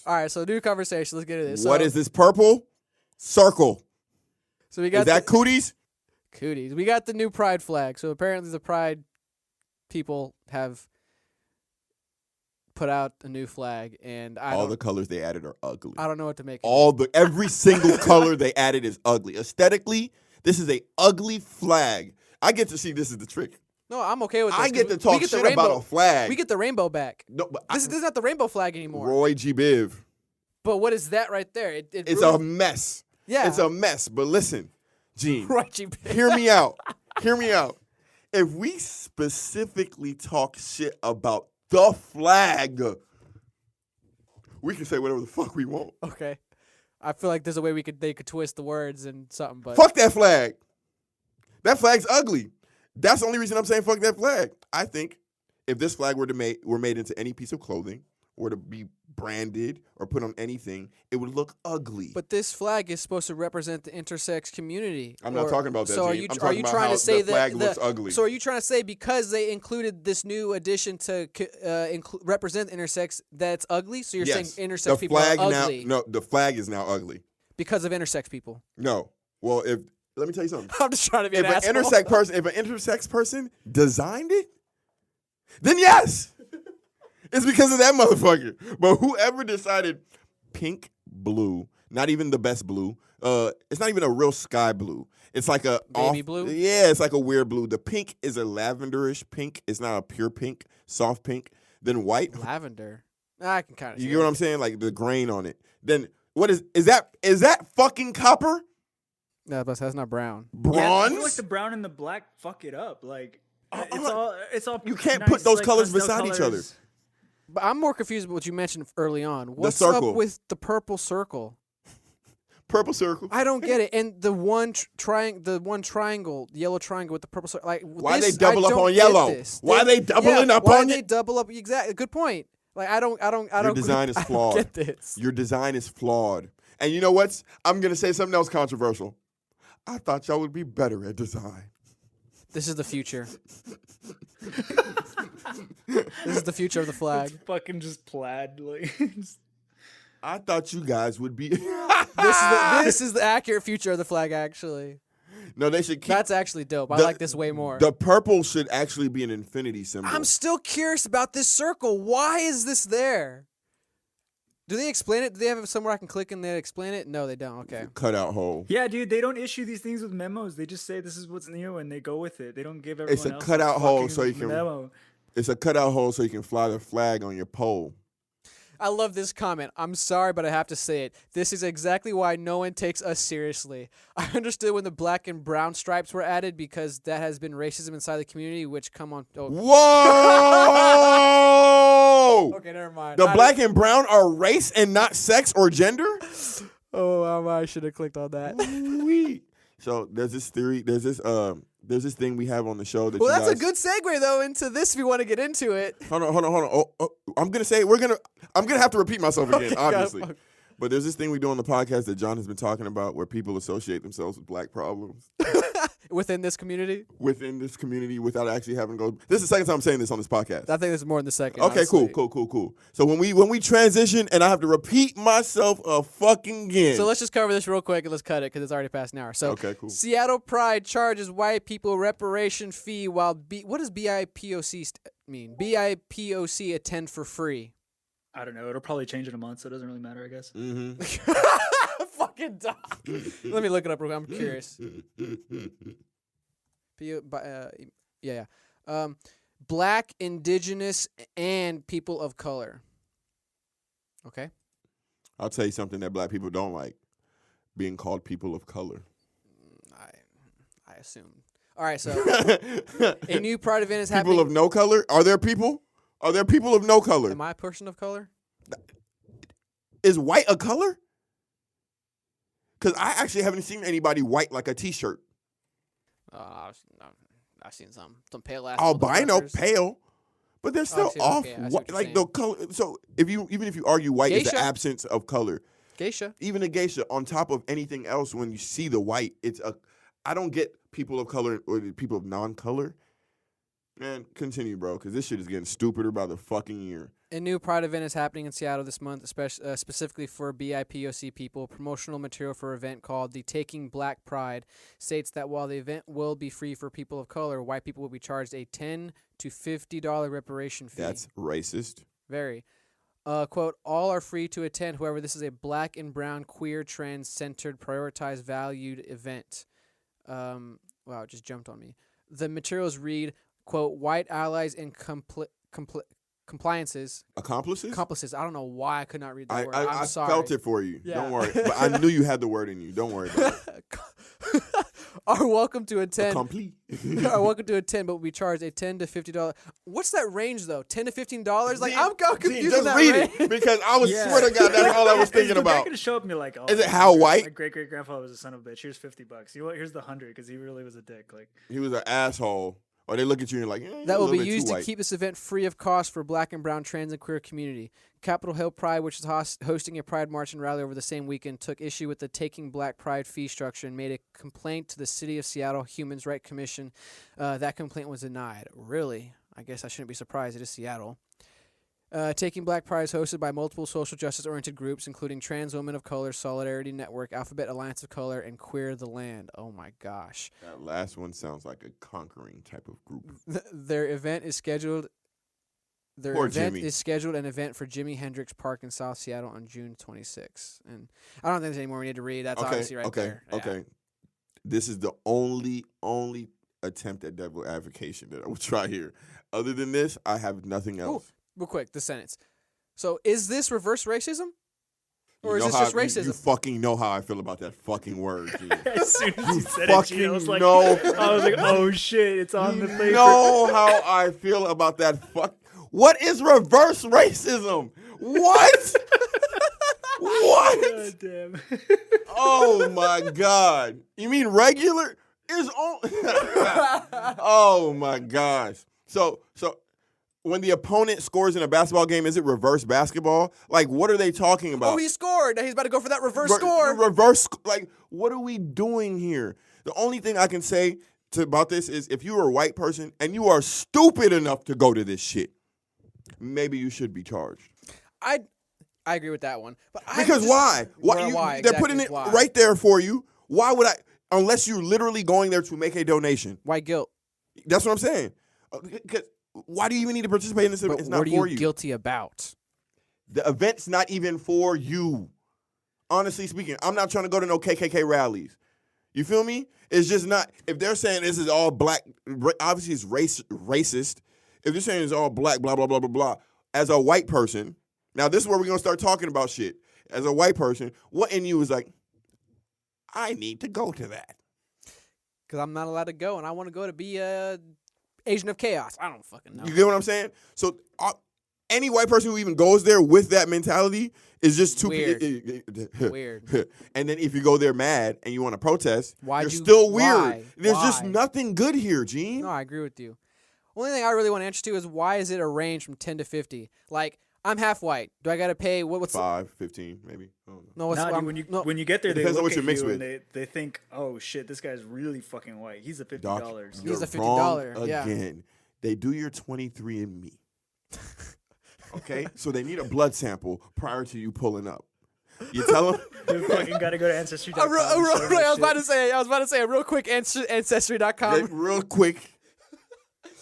All right, so new conversation. Let's get into this. What is this purple circle? So we got is that cooties? Cooties. We got the new pride flag. So apparently the pride people have put out a new flag, and all the colors they added are ugly. I don't know what to make of it. Every single color they added is ugly. Aesthetically, this is a ugly flag. I get to see this is the trick. No, I'm okay with this. I get to talk shit about a flag. We get the rainbow back. No, but this is not the rainbow flag anymore. Roy G. Biv. But what is that right there? It's a mess. Yeah. It's a mess. But listen, Gene, Roy G. Biv. Hear me out. Hear me out. If we specifically talk shit about the flag, we can say whatever the fuck we want. Okay. I feel like there's a way they could twist the words and something, but fuck that flag. That flag's ugly. That's the only reason I'm saying fuck that flag. I think if this flag were made into any piece of clothing or to be branded or put on anything, it would look ugly. But this flag is supposed to represent the intersex community. I'm not talking about that. So are you trying to say the flag looks ugly? So are you trying to say because they included this new addition to represent intersex that's ugly? So you're saying intersex people are ugly? No, the flag is now ugly because of intersex people. No. Well, let me tell you something. I'm just trying to be an asshole. If an intersex person designed it, then yes. It's because of that motherfucker. But whoever decided pink, blue, not even the best blue, it's not even a real sky blue. It's like a baby blue? Yeah, it's like a weird blue. The pink is a lavenderish pink. It's not a pure pink, soft pink. Then white. Lavender. I can kind of You get what I'm saying? Like the grain on it. Then what is that fucking copper? No, but that's not brown. Bronze? Yeah, I feel like the brown and the black fuck it up. Like it's all. You can't nice, put those like, colors pastel beside each other. But I'm more confused with what you mentioned early on. What's circle. up with the purple circle? Purple circle. I don't get it. And the one triangle, the yellow triangle with the purple circle. Like, why they double up on yellow? Why they doubling up on it? Why they double up? Exactly. Good point. Like I don't. Your design is flawed. I don't get this. Your design is flawed. And you know what? I'm gonna say something else controversial. I thought y'all would be better at design. This is the future. This is the future of the flag. It's fucking just plaid. Like, I thought you guys would be. This is the accurate future of the flag. Actually, no, they should keep. That's actually dope. I like this way more. The purple should actually be an infinity symbol. I'm still curious about this circle. Why is this there? Do they explain it? Do they have it somewhere I can click and they explain it? No, they don't. Okay. Cutout hole. yeah, dude, they don't issue these things with memos. They just say this is what's new and they go with it. They don't give everyone It's a else cutout hole so you can. memo. It's a cutout hole so you can fly the flag on your pole. I love this comment. I'm sorry, but I have to say it. This is exactly why no one takes us seriously. I understood when the black and brown stripes were added because that has been racism inside the community, which come on. Oh. Whoa! Okay, never mind. The black and brown are race and not sex or gender? Oh, I should have clicked on that. So there's this theory. There's this thing we have on the show that. Well, you that's guys, a good segue though into this. If we want to get into it. Hold on. Oh, I'm gonna say I'm gonna have to repeat myself again, obviously. But there's this thing we do on the podcast that John has been talking about, where people associate themselves with black problems Within this community, without actually having to go. This is the second time I'm saying this on this podcast. I think this is more in the second. Okay, honestly. cool. So when we transition, and I have to repeat myself a fucking again. So let's just cover this real quick and let's cut it because it's already past an hour. So okay, cool. Seattle Pride charges white people reparation fee while what does BIPOC mean? BIPOC attend for free. I don't know. It'll probably change in a month, so it doesn't really matter, I guess. Mm-hmm. Fucking dog. Let me look it up real quick. I'm curious. Black, indigenous, and people of color. Okay. I'll tell you something that black people don't like: being called people of color. I assume. All right, so a new Pride event is people happening. People of no color? Are there people? Are there people of no color? Am I a person of color? Is white a color? Because I actually haven't seen anybody white like a T-shirt. I've seen some pale ass. Albino, pale, but they're still off. Okay, like the color. So even if you argue white is the Geisha? absence of color, Geisha. even a geisha on top of anything else, when you see the white, I don't get people of color or people of non-color. Man, continue, bro, because this shit is getting stupider by the fucking year. A new Pride event is happening in Seattle this month, specifically for BIPOC people. Promotional material for an event called the Taking Black Pride states that while the event will be free for people of color, white people will be charged a $10 to $50 reparation fee. That's racist. Very. Quote, all are free to attend. However, this is a black and brown, queer, trans-centered, prioritized, valued event. Wow, it just jumped on me. The materials read, quote, white allies and compliances. Accomplices? I don't know why I could not read that word. I sorry. felt it for you. Yeah. Don't worry. But I knew you had the word in you. Don't worry about it. Are welcome to attend. Complete. Are welcome to attend, but we charge a $10 to $50. What's that range though? $10 to $15? Like I'm confused. Just that read range. it because I was swear to God that's all I was thinking They're about. gonna show up and be like, oh, Is it how white? My great grandfather was a son of a bitch. Here's $50. You know what? Here's the 100 because he really was a dick. Like He was an asshole. Or they look at you and you're like, That will be bit used too to white. keep this event free of cost for black and brown, trans, and queer community. Capitol Hill Pride, which is hosting a pride march and rally over the same weekend, took issue with the Taking Black Pride fee structure and made a complaint to the City of Seattle Human Rights Commission. That complaint was denied. Really? I guess I shouldn't be surprised. It is Seattle. Taking Black Pride is hosted by multiple social justice-oriented groups, including Trans Women of Color, Solidarity Network, Alphabet Alliance of Color, and Queer the Land. Oh, my gosh. That last one sounds like a conquering type of group. Their event is scheduled... is scheduled an event for Jimi Hendrix Park in South Seattle on June 26th. And I don't think there's any more we need to read. That's obviously right there. Yeah. Okay. This is the only attempt at devil advocation that I will try here. Other than this, I have nothing else. Ooh, real quick, the sentence. So is this reverse racism? Or is You know this how- just racism? You fucking know how I feel about that fucking word, Gene. as soon as you said fucking it, Gene, I was like, know. I was like, oh shit, it's on the paper. You know how I feel about that fuck. What is reverse racism? What? What? God damn. Oh my God. You mean regular? Is on. Oh my gosh. So when the opponent scores in a basketball game, is it reverse basketball? Like, what are they talking about? Oh, he scored. Now he's about to go for that reverse score. Like, what are we doing here? The only thing I can say about this is if you are a white person and you are stupid enough to go to this shit, maybe you should be charged. I agree with that one. But Because why? Why? They're putting it right there for you. Why would I? Unless you're literally going there to make a donation. Why guilt? That's what I'm saying. Why do you even need to participate in this? But It's not what for are you guilty about? The event's not even for you. Honestly speaking, I'm not trying to go to no KKK rallies. You feel me? It's just not. If they're saying this is all black, obviously it's racist. If they're saying it's all black, blah, blah, blah, blah, blah. As a white person, now this is where we're going to start talking about shit. As a white person, what in you is like, I need to go to that. Because I'm not allowed to go, and I want to go to be a agent of chaos. I don't fucking know. You get what I'm saying? So any white person who even goes there with that mentality is just too Weird. Weird. And then if you go there mad and you want to protest, Why'd you're you- still weird. why? There's just Why? nothing good here, Gene. No, I agree with you. Only thing I really want to answer to is why is it a range from 10 to 50? Like, I'm half white. Do I got to pay what's 5, 15, maybe. I don't know. no? What's, Nah, dude, no, when you get there, It they depends on look what you're at mixed you with. and they think, oh shit, this guy's really fucking white. He's a $50. Doc, He's you're a $50, wrong yeah. again. They do your 23andMe. Okay? So they need a blood sample prior to you pulling up. You tell them. You fucking gotta go to ancestry.com. I was about to say a real quick ancestry.com. Real quick.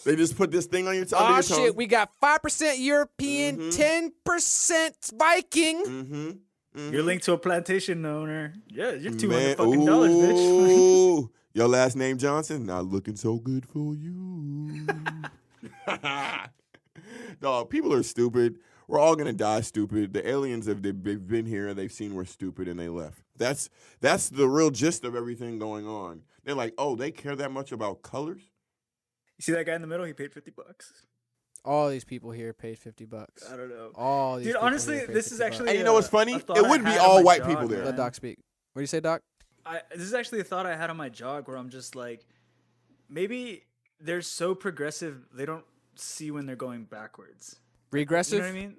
They just put this thing on your tongue. Oh shit, we got 5% European, 10% Viking. Mm-hmm. You're linked to a plantation owner. Yeah, you're $200 Man, fucking dollars, bitch. ooh. Your last name Johnson? Not looking so good for you. Dog, people are stupid. We're all gonna die stupid. The aliens they've been here and they've seen we're stupid and they left. That's the real gist of everything going on. They're like, oh, they care that much about colors? You see that guy in the middle? He paid $50. All these people here paid $50. I don't know. All these Dude, people honestly, here paid this is $50. actually And you know what's funny? a thought It I wouldn't be had on all my white jog, people there. man. Let Doc speak. What do you say, Doc? This is actually a thought I had on my jog where I'm just like, maybe they're so progressive they don't see when they're going backwards. Regressive? You know what I mean?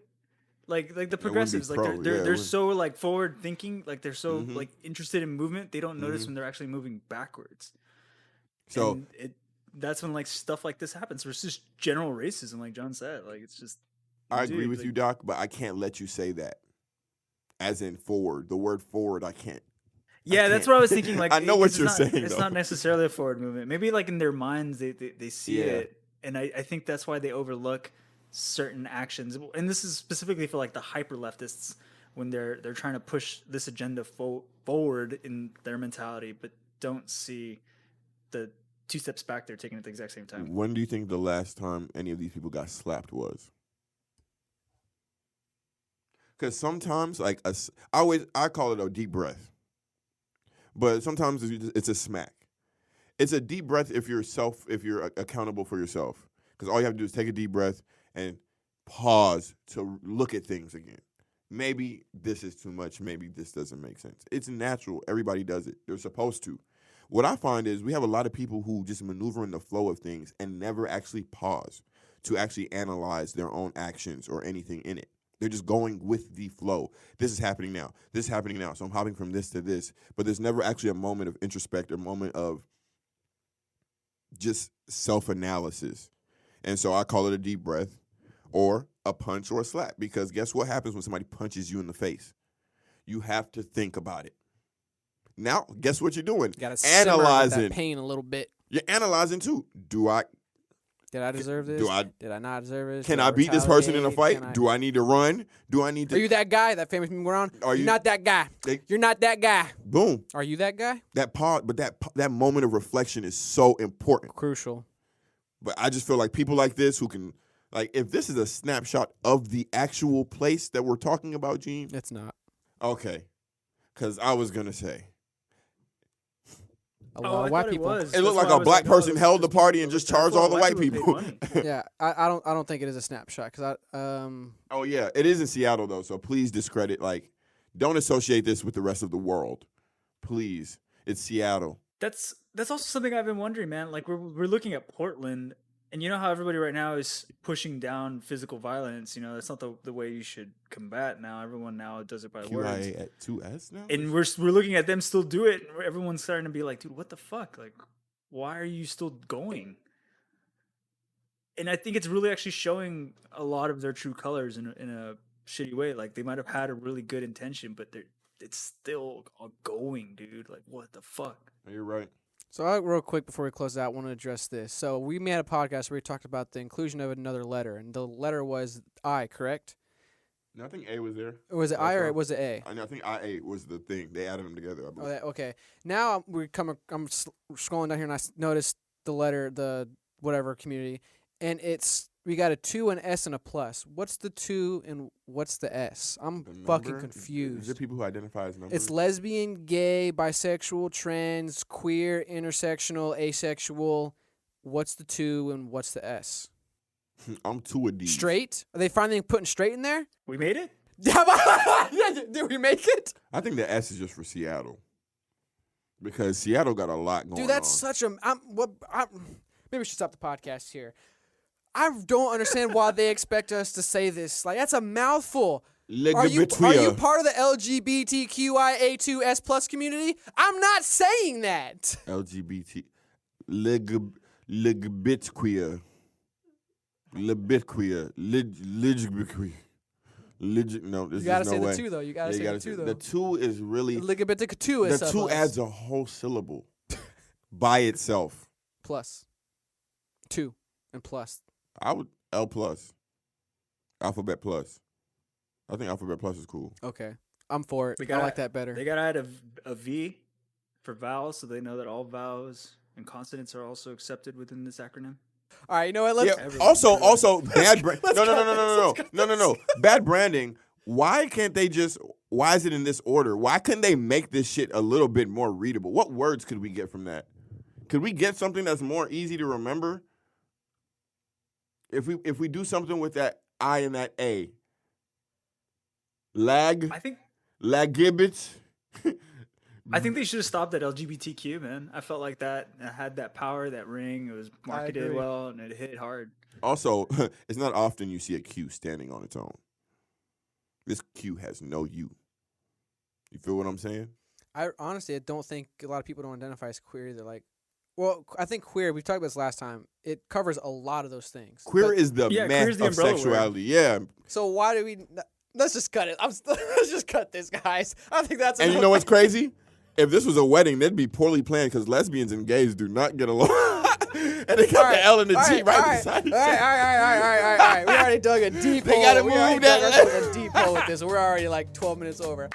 Like the wouldn't be progressives, like pro, they're yeah, it they're wouldn't. so like forward thinking, like they're so Mhm. like interested in movement. They don't notice Mhm. when they're actually moving backwards. So And that's when like stuff like this happens. So it's just general racism, like John said. Like it's just I agree Dude, with like, you, Doc, but I can't let you say that. As in forward. The word forward, I can't. Yeah, that's can't. what I was thinking. Like, I know what because you're saying, it's though. not necessarily a forward movement. Maybe like in their minds, they see Yeah. it, and I think that's why they overlook certain actions. And this is specifically for like the hyper leftists when they're trying to push this agenda forward in their mentality, but don't see the 2 steps back they're taking at the exact same time. When do you think the last time any of these people got slapped was? Because sometimes, like, I call it a deep breath. But sometimes it's a smack. It's a deep breath if you're accountable for yourself. Because all you have to do is take a deep breath and pause to look at things again. Maybe this is too much. Maybe this doesn't make sense. It's natural. Everybody does it. They're supposed to. What I find is we have a lot of people who just maneuver in the flow of things and never actually pause to actually analyze their own actions or anything in it. They're just going with the flow. This is happening now. This is happening now. So I'm hopping from this to this. But there's never actually a moment of introspect, a moment of just self-analysis. And so I call it a deep breath or a punch or a slap. Because guess what happens when somebody punches you in the face? You have to think about it. Now, guess what you're doing? You gotta Analyzing. simmer with that pain a little bit. You're analyzing too. Did I deserve this? Did I not deserve this? Can Did I beat this person in a retaliate? fight? Do I need to run? Do I need to? Are you that guy? That famous meme around? Are you- You're not that guy. They- You're not that guy. Boom. Are you that guy? That part, but that moment of reflection is so important. Crucial. But I just feel like people like this who can, like, if this is a snapshot of the actual place that we're talking about, Gene. It's not. Okay, because I was gonna say A lot of white people. it looked like a black person held the party and just charged all the white people. Yeah, I don't think it is a snapshot because Oh yeah, it is in Seattle though, so please discredit. Like, don't associate this with the rest of the world, please. It's Seattle. That's also something I've been wondering, man. Like we're looking at Portland, and you know how everybody right now is pushing down physical violence. You know, that's not the way you should combat now. Everyone now does it by words. QIA at 2S now. And we're looking at them still do it. And everyone's starting to be like, dude, what the fuck? Like, why are you still going? And I think it's really actually showing a lot of their true colors in a shitty way. Like they might have had a really good intention, but it's still going, dude. Like, what the fuck? You're right. So real quick before we close out, I want to address this. So we made a podcast where we talked about the inclusion of another letter, and the letter was I, correct? No, I think A was there. Or was it I or was it A? I think IA was the thing. They added them together, I Oh, believe. okay. Now I'm scrolling down here and I noticed the letter, the whatever community, and we got a 2, an S, and a plus. What's the 2 and what's the S? I'm The fucking number? confused. Is it people who identify as numbers? It's lesbian, gay, bisexual, trans, queer, intersectional, asexual. What's the 2 and what's the S? I'm 2 of these. Straight? Are they finally putting straight in there? We made it? Did we make it? I think the S is just for Seattle. Because Seattle got a lot going on. Dude, that's such a. Maybe we should stop the podcast here. I don't understand why they expect us to say this. Like, that's a mouthful. Are you part of the LGBTQIA2S plus community? I'm not saying that. LGBT. Ligbitqueer. Libitqueer. Ligbiqueer. No, there's You gotta just say no way. the 2 though. You gotta say the 2 though. The 2 is really. Ligabiticatu The 2 adds a whole syllable by itself. plus 2 and plus. I would L plus. Alphabet plus. I think alphabet plus is cool. Okay, I'm for it. I like that better. They gotta add a V for vowels, so they know that all vowels and consonants are also accepted within this acronym. All right, you know what? Let's. Yeah. Also, bad branding. No. Bad branding. Why can't they just? Why is it in this order? Why couldn't they make this shit a little bit more readable? What words could we get from that? Could we get something that's more easy to remember? If we do something with that I and that A. I think Lagibbets. I think they should have stopped at LGBTQ, man. I felt like that had that power, that ring. It was marketed agree. well, and it hit hard. Also, it's not often you see a Q standing on its own. This Q has no U. You feel what I'm saying? I honestly, I don't think a lot of people don't identify as queer either. Like, Well, I think queer. We talked about this last time. It covers a lot of those things. Queer But- is the Yeah, mess queer is the of umbrella word. sexuality. Yeah. So why do we? Let's just cut it. Let's just cut this, guys. I don't think that's. And you enough. know what's crazy? If this was a wedding, they'd be poorly planned because lesbians and gays do not get along. And they got the L and the G right beside each All other. right. We already dug a deep hole. gotta We move already that dug ourselves a deep hole with this. We're already like 12 minutes over.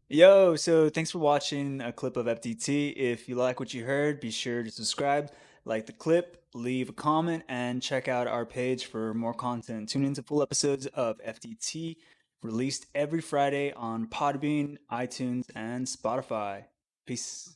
Yo, so thanks for watching a clip of FDT. If you like what you heard, be sure to subscribe, like the clip, leave a comment, and check out our page for more content. Tune into full episodes of FDT released every Friday on Podbean, iTunes, and Spotify. Peace.